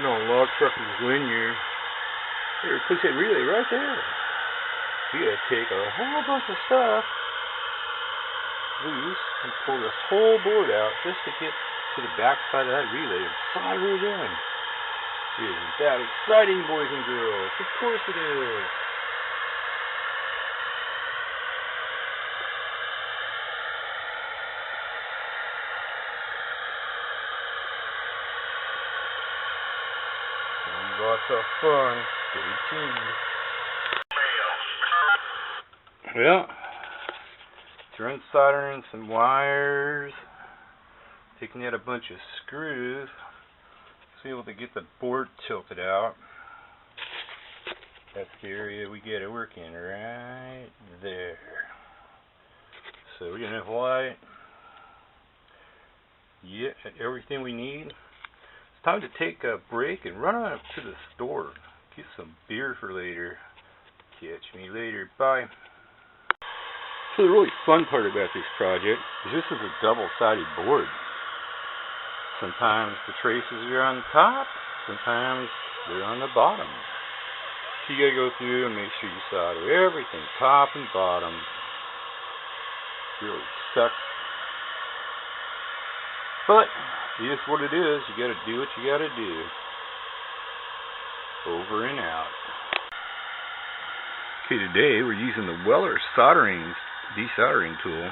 Log truckers when you're here, push that relay right there. You gotta take a whole bunch of stuff loose and pull this whole board out just to get to the back side of that relay and fire it in. Isn't that exciting, boys and girls? Of course it is. Lots of fun. Stay tuned. Well, through soldering some wires, taking out a bunch of screws, was able to get the board tilted out. That's the area we get it working right there. So we got enough light. Yeah, everything we need. It's time to take a break and run on up to the store. Get some beer for later. Catch me later. Bye. So the really fun part about this project is this is a double-sided board. Sometimes the traces are on the top, sometimes they're on the bottom. So you gotta go through and make sure you solder everything, top and bottom. It really sucks. But it is what it is. You gotta do what you gotta do. Over and out. Okay, today we're using the Weller desoldering tool.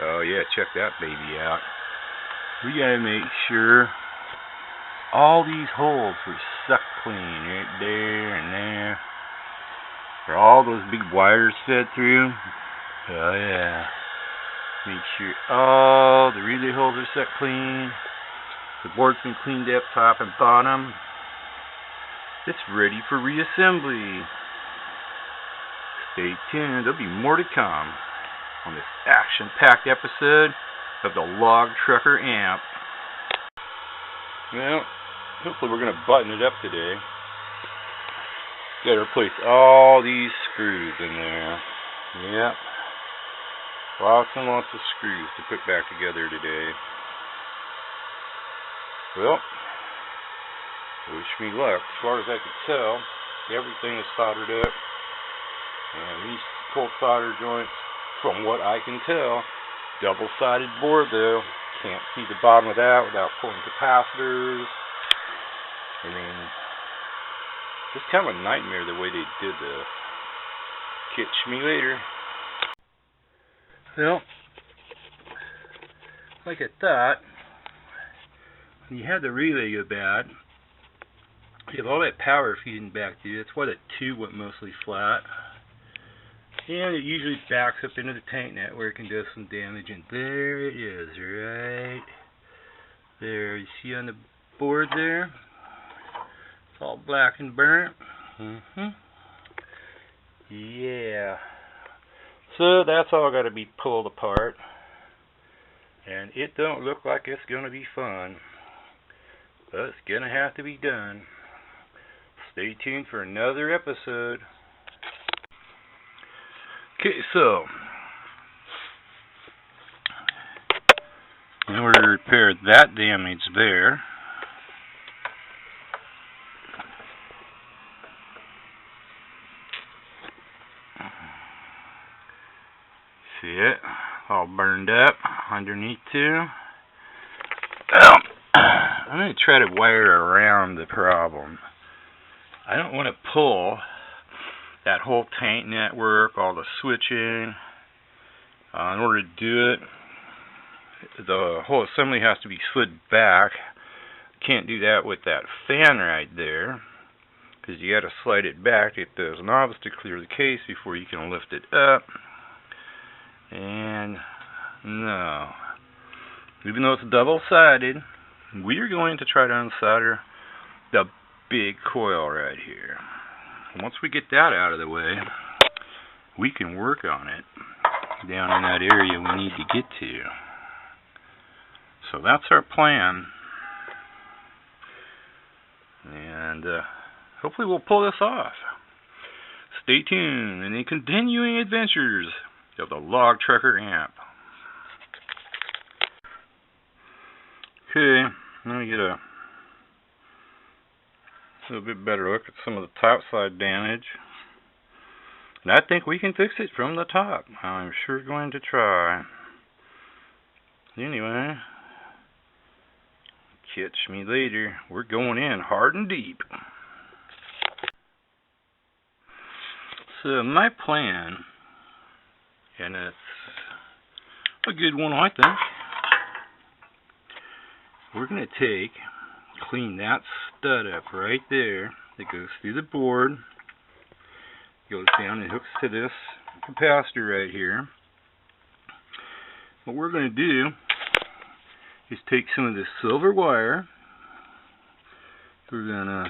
Oh yeah, check that baby out. We gotta make sure all these holes were sucked clean right there and there. Where all those big wires fed through. Oh yeah. Make sure all the relay holes are sucked clean. The board's been cleaned up top and bottom. It's ready for reassembly. Stay tuned, there'll be more to come on this action-packed episode of the Log Trucker Amp. Well, hopefully we're going to button it up today. Got to replace all these screws in there. Yep. Lots and lots of screws to put back together today. Well, wish me luck. As far as I can tell, everything is soldered up. And these cold solder joints, from what I can tell, double-sided board though. Can't see the bottom of that without pulling capacitors. I mean, just kind of a nightmare the way they did this. Catch me later. Well, like I thought, when you have the relay go bad, you have all that power feeding back to you. That's why the tube went mostly flat. And it usually backs up into the tank network and does some damage. And there it is, right there. You see on the board there? It's all black and burnt. Yeah. So that's all got to be pulled apart. And it don't look like it's going to be fun. But it's going to have to be done. Stay tuned for another episode. Okay, so in order to repair that damage there, see it all burned up underneath too. Well, I'm going to try to wire around the problem. I don't want to pull that whole tank network, all the switching. In order to do it, the whole assembly has to be slid back. Can't do that with that fan right there, because you got to slide it back to get those knobs to clear the case before you can lift it up. And no, even though it's double-sided, we are going to try to unsolder the big coil right here. Once we get that out of the way, we can work on it down in that area we need to get to. So that's our plan. And hopefully we'll pull this off. Stay tuned in the continuing adventures of the Log Trucker Amp. Okay, let me get a A little bit better look at some of the topside damage. And I think we can fix it from the top. I'm sure going to try. Anyway, catch me later. We're going in hard and deep. So my plan, and it's a good one I think, we're going to clean that stud up right there that goes through the board, goes down and hooks to this capacitor right here. What we're going to do is take some of this silver wire, we're going to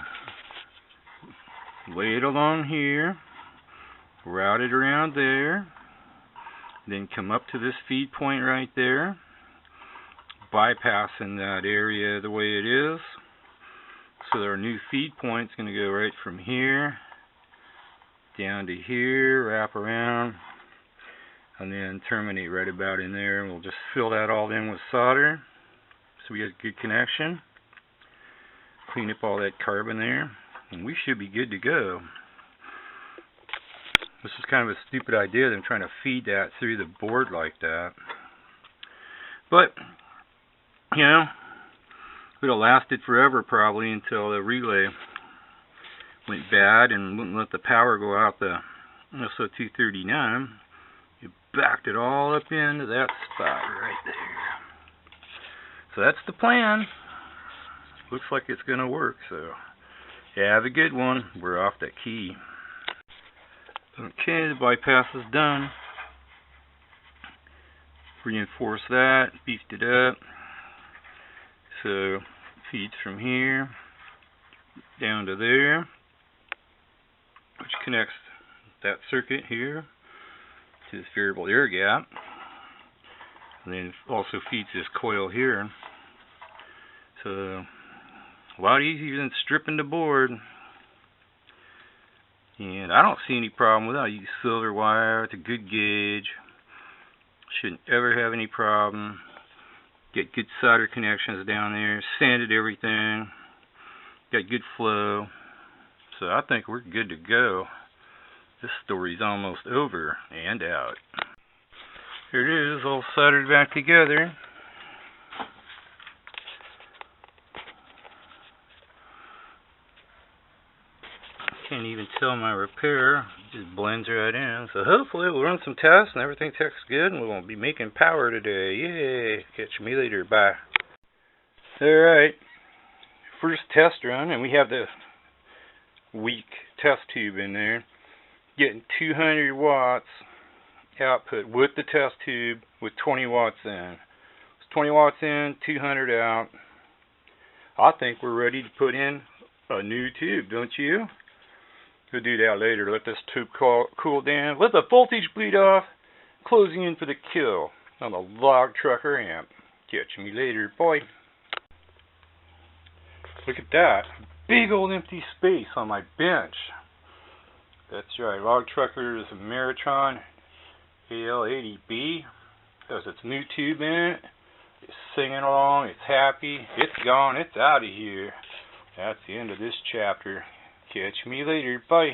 lay it along here, route it around there, then come up to this feed point right there, bypassing that area the way it is. So our new feed point is going to go right from here down to here, wrap around, and then terminate right about in there. We'll just fill that all in with solder so we get a good connection. Clean up all that carbon there, and we should be good to go. This is kind of a stupid idea, them trying to feed that through the board like that. But, you know, it would have lasted forever probably until the relay went bad and wouldn't let the power go out the SO239. You backed it all up into that spot right there. So that's the plan. Looks like it's going to work, so have a good one. We're off that key. Okay, the bypass is done. Reinforce that, beefed it up. So feeds from here down to there, which connects that circuit here to this variable air gap. And then also feeds this coil here. So a lot easier than stripping the board. And I don't see any problem with it. I use silver wire. It's a good gauge. Shouldn't ever have any problem. Get good solder connections down there. Sanded everything. Got good flow. So I think we're good to go. This story's almost over and out. Here it is, all soldered back together. Can't even tell my repair. It just blends right in. So hopefully we'll run some tests and everything checks good and we'll be making power today. Yay! Catch me later. Bye. Alright. First test run, and we have the weak test tube in there. Getting 200 watts output with the test tube with 20 watts in. It's 20 watts in, 200 out. I think we're ready to put in a new tube, don't you? We'll do that later. Let this tube cool down. Let the voltage bleed off. Closing in for the kill on the log trucker amp. Catch me later, boy. Look at that. Big old empty space on my bench. That's right. Log trucker is a Maritron AL80B. Has its new tube in it. It's singing along. It's happy. It's gone. It's out of here. That's the end of this chapter. Catch me later. Bye.